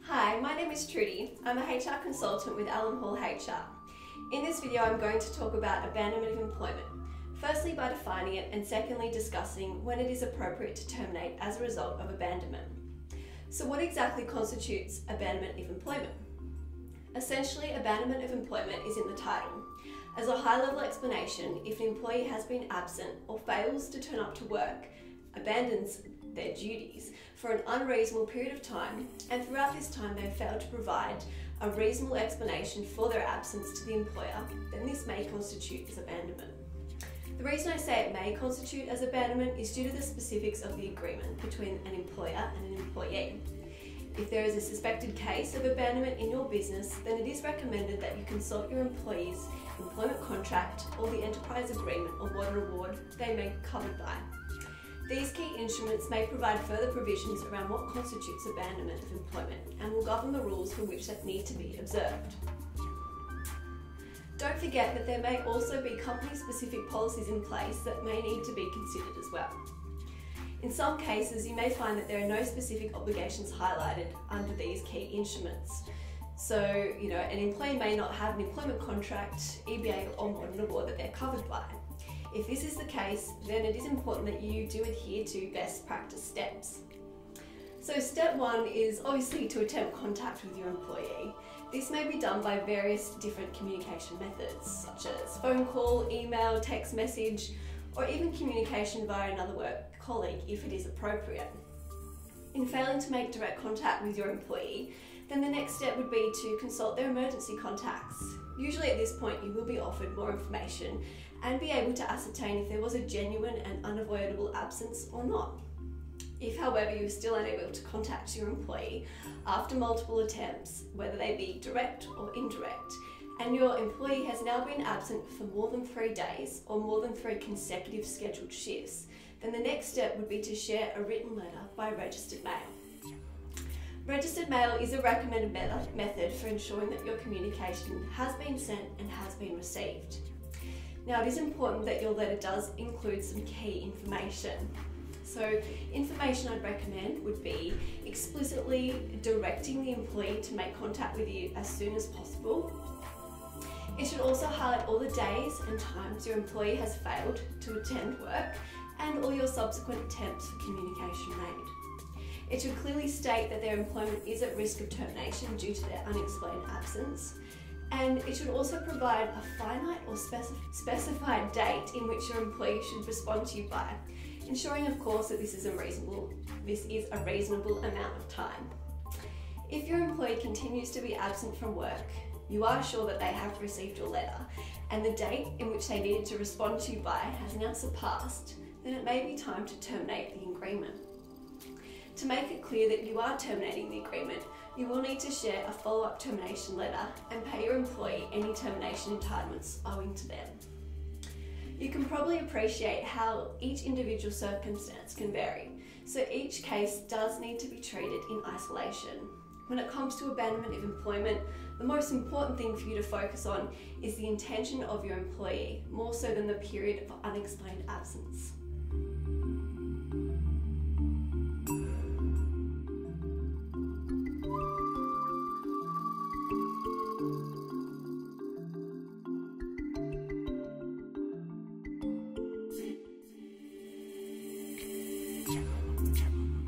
Hi, my name is Trudy. I'm a HR consultant with Allen Hall HR. In this video, I'm going to talk about abandonment of employment. Firstly, by defining it, and secondly, discussing when it is appropriate to terminate as a result of abandonment. So what exactly constitutes abandonment of employment? Essentially, abandonment of employment is in the title. As a high-level explanation, if an employee has been absent or fails to turn up to work, abandons their duties for an unreasonable period of time, and throughout this time they have failed to provide a reasonable explanation for their absence to the employer, then this may constitute as abandonment. The reason I say it may constitute as abandonment is due to the specifics of the agreement between an employer and an employee. If there is a suspected case of abandonment in your business, then it is recommended that you consult your employee's employment contract or the enterprise agreement on what award they may be covered by. These key instruments may provide further provisions around what constitutes abandonment of employment and will govern the rules for which that need to be observed. Don't forget that there may also be company-specific policies in place that may need to be considered as well. In some cases, you may find that there are no specific obligations highlighted under these key instruments. So, an employee may not have an employment contract, EBA or modern award that they're covered by. If this is the case, then it is important that you do adhere to best practice steps. So step one is obviously to attempt contact with your employee. This may be done by various different communication methods, such as phone call, email, text message, or even communication via another work colleague if it is appropriate. In failing to make direct contact with your employee, then the next step would be to consult their emergency contacts. Usually at this point you will be offered more information and be able to ascertain if there was a genuine and unavoidable absence or not. If, however, you are still unable to contact your employee after multiple attempts, whether they be direct or indirect, and your employee has now been absent for more than 3 days or more than 3 consecutive scheduled shifts, then the next step would be to share a written letter by registered mail. Registered mail is a recommended method for ensuring that your communication has been sent and has been received. Now, it is important that your letter does include some key information. So, information I'd recommend would be explicitly directing the employee to make contact with you as soon as possible. It should also highlight all the days and times your employee has failed to attend work and all your subsequent attempts for communication made. It should clearly state that their employment is at risk of termination due to their unexplained absence. And it should also provide a finite or specified date in which your employee should respond to you by, ensuring of course that this is a reasonable amount of time. If your employee continues to be absent from work, you are sure that they have received your letter and the date in which they needed to respond to you by has now surpassed, then it may be time to terminate the agreement. To make it clear that you are terminating the agreement, you will need to share a follow-up termination letter and pay your employee any termination entitlements owing to them. You can probably appreciate how each individual circumstance can vary, so each case does need to be treated in isolation. When it comes to abandonment of employment, the most important thing for you to focus on is the intention of your employee, more so than the period of unexplained absence. Ciao.